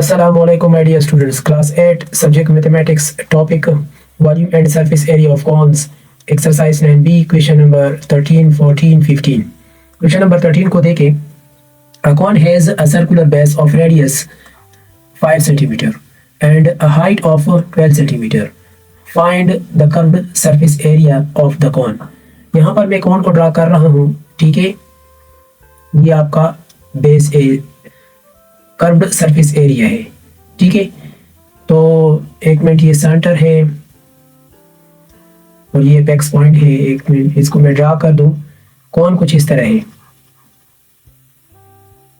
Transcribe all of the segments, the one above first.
Assalamualaikum my dear students, class 8 subject mathematics, topic volume and surface area of cones, exercise 9b, question number 13, 14, 15. Question number 13 को देखें. A cone has a circular base of radius 5 cm and a height of 12 cm. Find the curved surface area of the cone. यहाँ पर मैं कौन को draw कर रहा हूँ, ठीक है. ये आपका बेस कर्व्ड सरफेस एरिया है, ठीक है. तो एक मिनट, ये सेंटर है और ये एपेक्स पॉइंट है. एक मिनट, इसको मैं ड्रा कर दूं. कौन कुछ इस तरह है,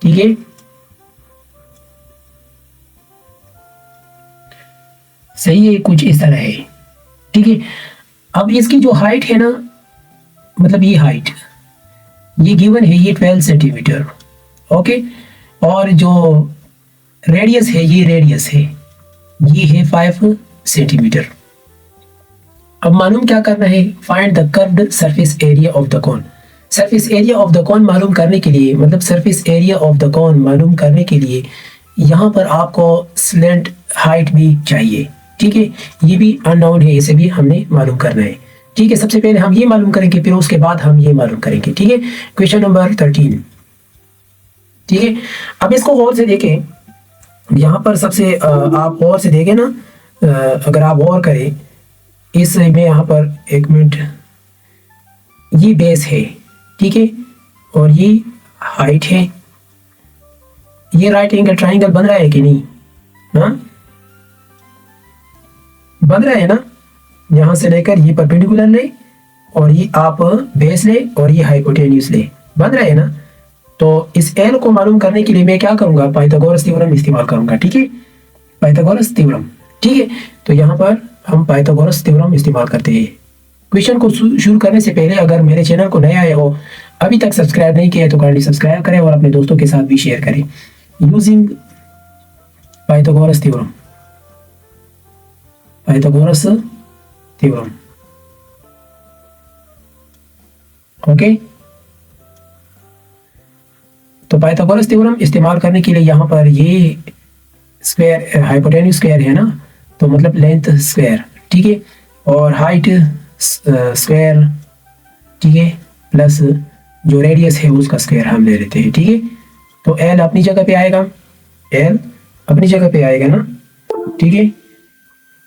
ठीक है. सही है, कुछ इस तरह है, ठीक है. अब इसकी जो हाइट है ना, मतलब ये हाइट ये गिवन है, ये 12 सेंटीमीटर, ओके. और जो रेडियस है, ये रेडियस है, ये है 5 सेंटीमीटर. अब मालूम क्या करना है, find the curved surface area of the cone. Surface area of the cone मालूम करने के लिए, मतलब surface area of the cone मालूम करने के लिए यहाँ पर आपको स्लेंट हाइट भी चाहिए, ठीक है. ये भी अननोन है, इसे भी हमने मालूम करना है, ठीक है. सबसे पहले हम ये मालूम करेंगे, फिर उसके बाद हम ये मालूम करेंगे, ठीक है. क्वेश्चन नंबर 13, ठीक है. अब इसको गौर से देखें. यहाँ पर सबसे आप गौर से देखें ना, अगर आप गौर करें इस में, यहाँ पर एक मिनट, ये बेस है, ठीक है, और ये हाइट है. ये राइट एंगल ट्राइंगल बन रहा है कि नहीं? हाँ, बन रहा है ना. यहाँ से लेकर ये परपेंडिकुलर ले और ये आप बेस ले और ये हाइपोटेन्यूस ले, बन रहा है ना. तो इस एल को मालूम करने के लिए मैं क्या करूंगा, पाइथागोरस थ्योरम इस्तेमाल करूंगा, ठीक है. पाइथागोरस थ्योरम, ठीक है. तो यहाँ पर हम पाइथागोरस थ्योरम इस्तेमाल करते हैं. क्वेश्चन को शुरू करने से पहले अगर मेरे चैनल को नया आए हो, अभी तक सब्सक्राइब नहीं किया है, तो काइंडली सब्सक्राइब करें और अपने दोस्तों के साथ भी शेयर करें. Using Pythagoras theorem, Pythagoras theorem, okay. तो पाइथागोरस थ्योरम इस्तेमाल करने के लिए यहाँ पर ये स्क्वायर, हाइपोटेन्यूस स्क्वायर है ना, तो मतलब लेंथ स्क्वायर, ठीक है, और हाइट स्क्वायर, ठीक है, प्लस जो रेडियस है उसका स्क्वायर हम ले लेते हैं, ठीक है. तो एल अपनी जगह पे आएगा, एल अपनी जगह पे आएगा ना, ठीक है.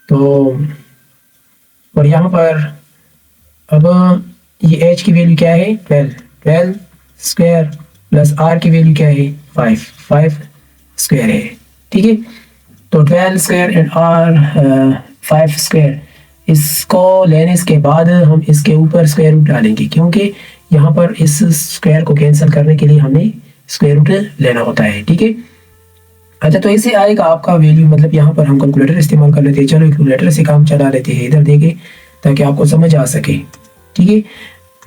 तो और यहाँ पर अब ये एच की वैल्यू क्या है, 12 स्क्वायर प्लस आर की वैल्यू क्या है, 5 स्क्वायर है, ठीक है. तो 12 स्क्वायर एंड आर 5 स्क्वायर, इसको लेने के बाद हम इसके ऊपर स्क्वायर रूट डालेंगे, क्योंकि यहाँ पर इस स्क्वायर को कैंसिल करने के लिए हमें स्क्वायर रूट लेना होता है, ठीक है. अच्छा, तो ऐसे आएगा आपका वैल्यू, मतलब यहाँ पर हम कैलकुलेटर इस्तेमाल कर लेते हैं. चलो कैलकुलेटर से काम चला लेते हैं, इधर देखें ताकि आपको समझ आ सके, ठीक है.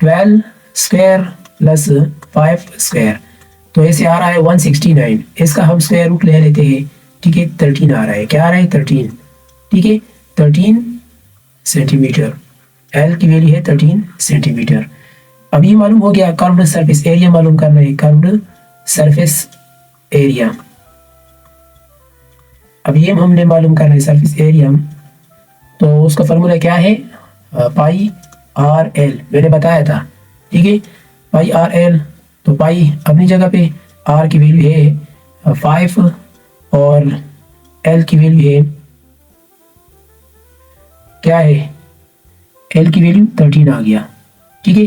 12 स्क्वायर प्लस 5 स्क्वायर, तो ऐसे आ रहा है 169. इसका हम स्क्वायर रूट ले लेते हैं, ठीक है. 13 आ रहा है, क्या आ रहा है, 13, ठीक है. 13 सेंटीमीटर, एल की वैल्यू है 13 सेंटीमीटर. अब ये मालूम हो गया, कर्व्ड सरफेस एरिया मालूम करना है, कर्व्ड सरफेस एरिया. अब ये हमने मालूम करना है सरफेस एरिया, तो उसका फॉर्मूला क्या है, पाई आर एल, मैंने बताया था, ठीक है. पाई आर एल, तो पाई अपनी जगह पे, आर की वैल्यू है 5 और एल की वैल्यू है क्या है, एल की वैल्यू 13 आ गया, ठीक है,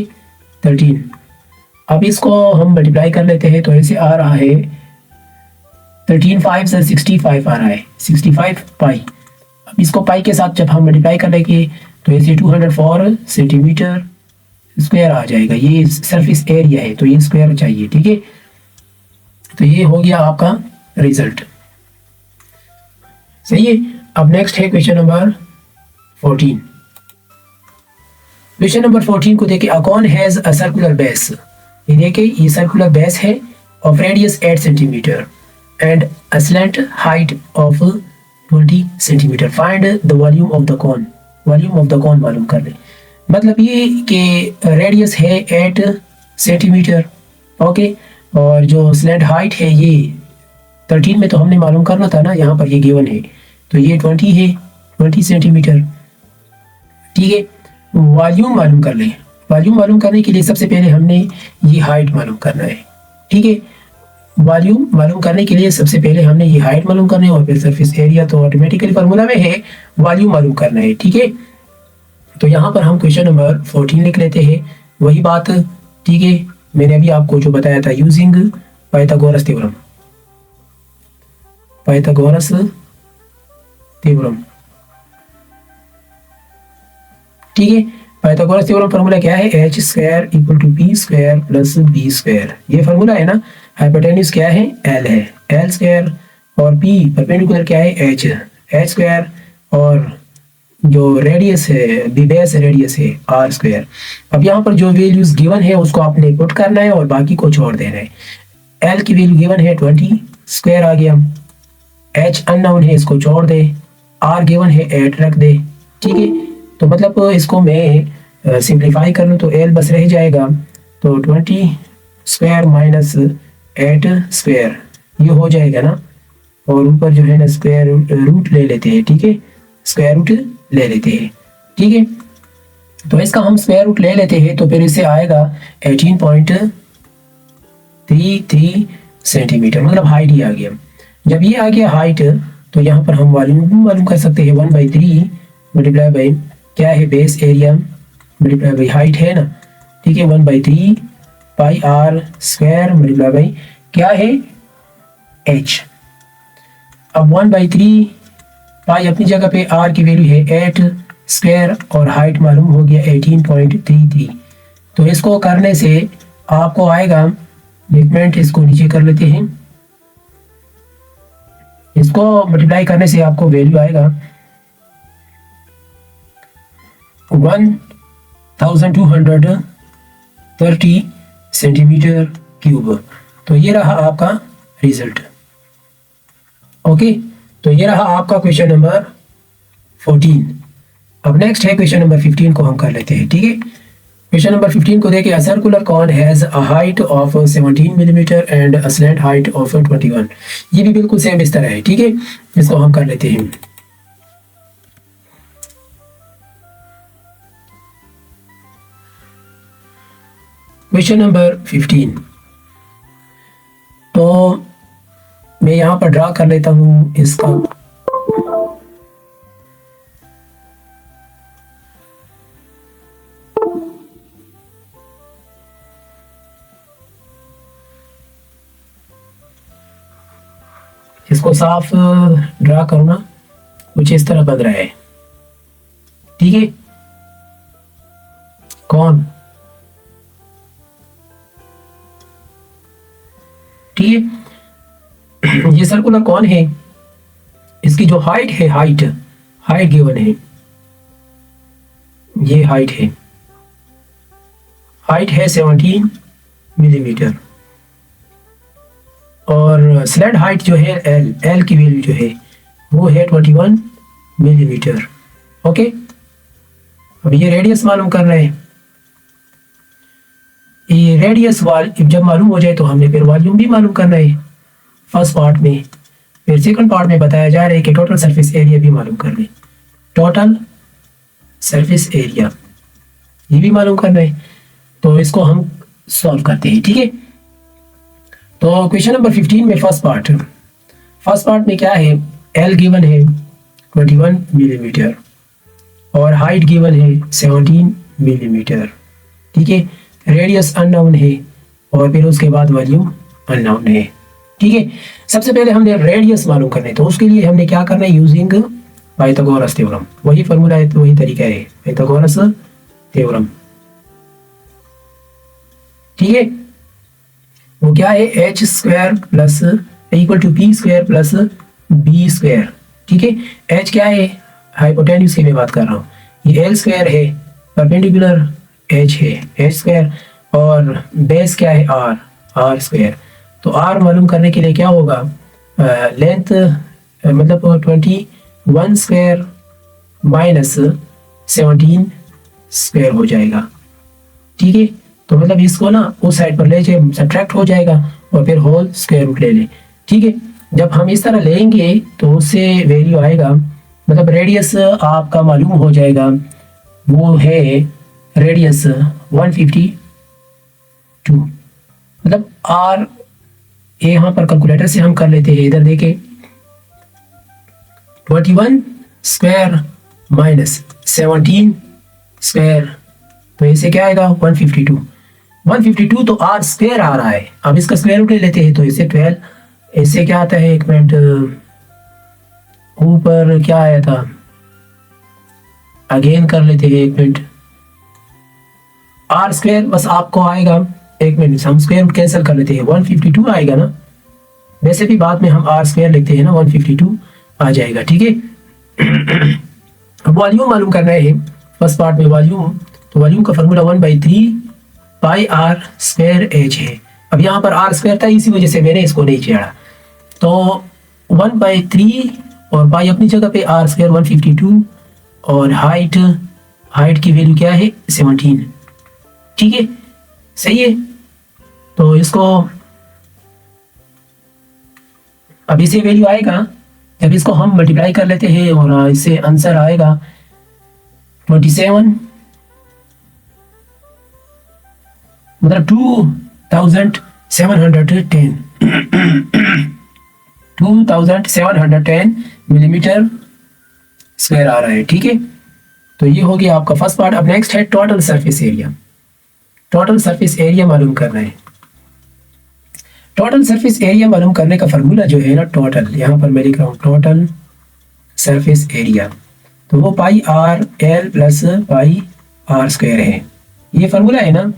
13. अब इसको हम मल्टीप्लाई कर लेते हैं, तो ऐसे आ रहा है 13 5 से 65 आ रहा है, 65 पाई. अब इसको पाई के साथ जब हम मल्टीप्लाई कर लेंगे तो ऐसे 204 सेंटीमीटर स्क्वायर आ जाएगा. ये सरफेस एरिया है, तो ये स्क्वायर चाहिए, ठीक है. तो ये हो गया आपका रिजल्ट, सही है. अब नेक्स्ट है क्वेश्चन नंबर 14. क्वेश्चन नंबर 14 को देखिए. A cone has a circular base, ये देखिए, ये सर्कुलर बेस है of radius 8 centimetre and a slant height of 20 centimetre. Find the volume of the cone. Volume of the cone मालूम कर ले, मतलब ये कि रेडियस है 8 सेंटीमीटर, ओके, और जो स्लैंट हाइट है ये 13 में तो हमने मालूम करना था ना, यहाँ पर ये गिवन है, तो ये 20 है, 20 सेंटीमीटर। ठीक है, वॉल्यूम मालूम कर लें। वॉल्यूम मालूम करने के लिए सबसे पहले हमने ये हाइट मालूम करना है। ठीक है, वॉल्यूम मालूम करने के लिए सबसे पहले हमने ये हाइट मालूम करना है और फिर सरफेस एरिया, तो ऑटोमेटिकली फार्मूला में है वॉल्यूम मालूम करना है। ठीक है, तो यहाँ पर हम क्वेश्चन नंबर 14 लिख लेते हैं, वही बात। ठीक है, मैंने अभी आपको जो बताया था, using Pythagoras theorem, Pythagoras theorem. ठीक है, पाइथागोरस थ्योरम फार्मूला क्या है, H square equal to P square plus B square, ये फार्मूला है ना। हाइपोटेन्यूज क्या है, एल है, एल स्क्वायर, और पी परपेंडिकुलर क्या है, एच, एच स्क्वायर, और जो रेडियस है, बी बेस रेडियस है, आर स्क्वायर। अब यहाँ पर जो वैल्यूज गिवन है उसको आपने पुट करना है और बाकी को छोड़ देना है। एल की वैल्यू गिवन है 20 स्क्वायर आ गया, एच अननोन है, इसको छोड़ दे, आर गिवन है 8 रख दे। ठीक है, तो मतलब इसको मैं सिंप्लीफाई कर लूँ तो एल बस रह जाएगा, तो 20 स्क्वायर माइनस 8 स्क्वायर ये हो जाएगा ना, और ऊपर जो है ना स्क्वायर रूट ले लेते हैं। ठीक है, स्क्वायर रूट ले लेते हैं। ठीक है, तो इसका हम स्क्वायर रूट ले लेते हैं, तो फिर इससे आएगा 18.33 सेंटीमीटर, मतलब हाइट ही आ गया। जब ये आ गया हाइट, तो यहाँ पर हम वॉल्यूम मालूम कर सकते हैं, 1/3 मल्टीप्लाई बाई क्या है, base area multiply by height है ना। ठीक है, 1/3 pi are square multiply by क्या है, एच। अब 1/3 पाई अपनी जगह पे, आर की वैल्यू है 8 स्क्वायर और हाइट मालूम हो गया 18.33। तो इसको करने से आपको आएगा, एक मिनट इसको नीचे कर लेते हैं, इसको मल्टीप्लाई करने से आपको वैल्यू आएगा 1230 सेंटीमीटर क्यूब। तो ये रहा आपका रिजल्ट। ओके, तो ये रहा आपका क्वेश्चन नंबर 14। अब नेक्स्ट है क्वेश्चन नंबर 15 को हम कर लेते हैं। ठीक है, क्वेश्चन नंबर 15 को देखिए, a circular cone has a height of 17 millimetre and a slant height of 21। ये भी बिल्कुल सेम इस तरह है। ठीक है, इसको हम कर लेते हैं। क्वेश्चन नंबर 15, तो मैं यहाँ पर ड्रा कर लेता हूँ इसका। इसको साफ ड्रा करना, कुछ इस तरह बन रहा है। ठीक है, कौन, ठीक है, ये सर्कुलर कौन है, इसकी जो हाइट है, हाइट गिवन है, ये हाइट है 17 मिलीमीटर, और स्लैंट हाइट जो है एल की वैल्यू जो है वो है 21 मिलीमीटर। ओके, अब ये रेडियस मालूम कर रहे हैं। ये रेडियस जब मालूम हो जाए तो हमने फिर वॉल्यूम भी मालूम करना है फर्स्ट पार्ट में। फिर सेकंड पार्ट में बताया जा रहा है कि टोटल सरफेस एरिया भी मालूम कर लें, टोटल सरफेस एरिया ये भी मालूम करना है। तो इसको हम सॉल्व करते हैं। ठीक है, तो क्वेश्चन नंबर 15 में फर्स्ट पार्ट में क्या है, एल गिवन है 21 मिलीमीटर और हाइट गिवन है 17 मिलीमीटर। ठीक है, रेडियस अननोन है और फिर उसके बाद वॉल्यूम अननोन है। ठीक है, सबसे पहले हमने रेडियस मालूम करना है, तो उसके लिए हमने क्या करना है, यूजिंग पाइथागोरस थ्योरम, वही फॉर्मूला है, तो वही तरीका है, पाइथागोरस थ्योरम। ठीक है, वो क्या है, H square plus equal to P square plus B square. ठीक है, एच क्या है, हाइपोटेन्यूज की मैं बात कर रहा हूँ, ये एल स्क्वायर है, परपेंडिकुलर एच है एच स्क्वायर, और बेस क्या है, आर स्क्वायर। तो आर मालूम करने के लिए क्या होगा, लेंथ मतलब 21 स्क्वायर माइनस 17 स्क्वायर हो जाएगा। ठीक है, तो मतलब इसको ना उस साइड पर ले जाए, सब्ट्रैक्ट हो जाएगा और फिर होल स्क्वायर रूट ले ले। ठीक है, जब हम इस तरह लेंगे तो उससे वैल्यू आएगा, मतलब रेडियस आपका मालूम हो जाएगा, वो है रेडियस 152। मतलब आर यहाँ पर कैलकुलेटर से हम कर लेते हैं, इधर देखें 21 स्क्वायर माइनस 17 स्क्वायर, तो इसे क्या आएगा 152। 152 तो आर स्क्वायर आ रहा है। अब इसका स्क्वायर रूट ले लेते हैं तो इसे 12, इससे क्या आता है, एक मिनट, ऊपर क्या आया था, अगेन कर लेते हैं, एक मिनट, आर स्क्वायर बस आपको आएगा, एक मिनट हम स्क्वायर रूट कैंसिल कर लेते हैं, 152 आएगा ना, वैसे भी बाद में हम आर स्क्वायर लिखते हैं ना, 152 आ जाएगा, ठीक है। वॉल्यूम मालूम करना है फर्स्ट पार्ट में वॉल्यूम, तो वॉल्यूम का formula 1/3 pi are square H है। अब यहाँ पर आर स्क्वायर था, इसी वजह से मैंने इसको नहीं छेड़ा, तो 1/3 और पाई अपनी जगह पे, आर स्क्वायर 152 और हाइट की वैल्यू क्या है 17, ठीक है, सही है। तो इसको अब इसे वैल्यू आएगा, जब इसको हम मल्टीप्लाई कर लेते हैं और इससे आंसर आएगा 27, मतलब 2710 2710 मिलीमीटर स्क्वायर आ रहा है, ठीक है। तो ये हो गया आपका फर्स्ट पार्ट। अब नेक्स्ट है total surface area. Total surface area मालूम करना है। टोटल सरफेस एरिया मालूम करने का फार्मूला जो है ना, टोटल, यहाँ पर मैं लिख रहा हूँ टोटल सरफेस एरिया, तो वो pi r l plus pi are square है, ये फार्मूला है ना।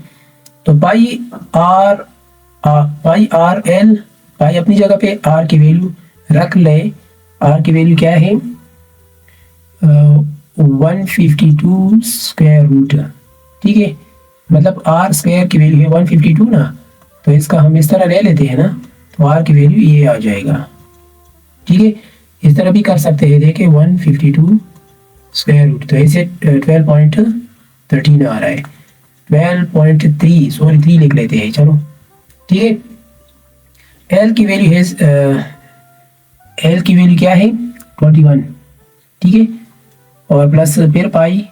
तो पाई आर एल, पाई अपनी जगह पे, आर की वैल्यू रख ले, आर की वैल्यू क्या है 152 स्क्वायर रूट, ठीक है, मतलब आर स्क्वायर की वैल्यू है 152 ना, तो इसका हम इस तरह ले लेते हैं ना, तो आर की वैल्यू ये आ जाएगा, ठीक है। इस तरह भी कर सकते हैं, देखिए 152 स्क्वायर रूट, तो ऐसे 12.13 आ रहा है, 12.3 सॉरी 3 लिख लेते हैं, चलो, ठीक है। एल की वैल्यू है, एल की वैल्यू क्या है 21, ठीक है, और प्लस फिर पाई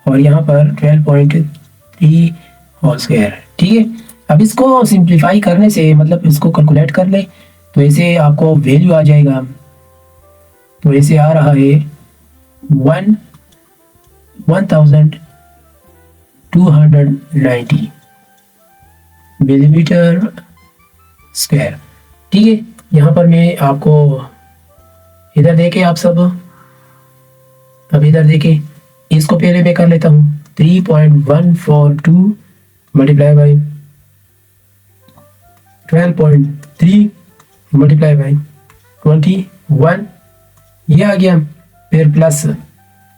और यहाँ पर 12.3 होल स्क्वायर, ठीक है। अब इसको सिंप्लीफाई करने से, मतलब इसको कैलकुलेट कर ले तो ऐसे आपको वैल्यू आ जाएगा, तो ऐसे आ रहा है 1290 मिलीमीटर स्क्वायर, ठीक है। यहाँ पर मैं आपको, इधर देखें आप सब, अब इधर देखें, इसको पहले मैं कर लेता हूँ 3.142 मल्टीप्लाई बाई 12.3 मल्टीप्लाई बाई 21, ये आ गया, फिर प्लस,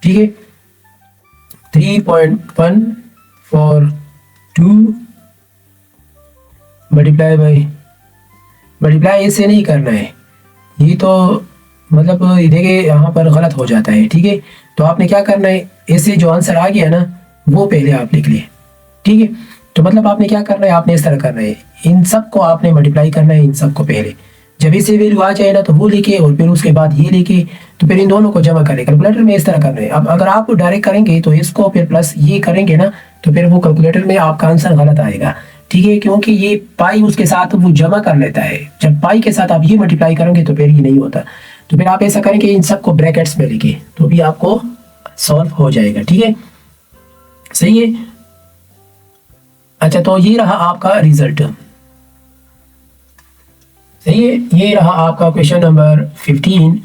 ठीक है, 3.142 मल्टीप्लाई बाई, मल्टीप्लाई ऐसे नहीं करना है, ये तो मतलब देखिए यहाँ पर गलत हो जाता है, ठीक है। तो आपने क्या करना है, ऐसे जो आंसर आ गया ना वो पहले आप लिख लिए, ठीक है। तो मतलब आपने क्या करना है, आपने इस तरह करना है, इन सब को आपने मल्टीप्लाई करना है, इन सब को पहले, जब इसे वैल्यू आ जाए ना तो वो लिखे और फिर उसके बाद ये लिखे, तो फिर इन दोनों को जमा करें। कैलकुलेटर में इस तरह करना है। अब अगर आप डायरेक्ट करेंगे तो इसको फिर प्लस ये करेंगे ना, तो फिर वो कैलकुलेटर में आपका आंसर गलत आएगा, ठीक है, क्योंकि ये पाई उसके साथ वो जमा कर लेता है। जब पाई के साथ आप ये मल्टीप्लाई करेंगे तो फिर ये नहीं होता, तो फिर आप ऐसा करेंगे इन सबको ब्रैकेट्स में लिखे, तो भी आपको सॉल्व हो जाएगा, ठीक है, सही है। अच्छा, तो ये रहा आपका रिजल्ट, सही है, ये रहा आपका क्वेश्चन नंबर 15।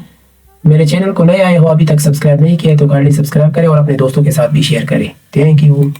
मेरे चैनल को नए आए हो, अभी तक सब्सक्राइब नहीं किया तो काइंडली सब्सक्राइब करें और अपने दोस्तों के साथ भी शेयर करें। Thank you.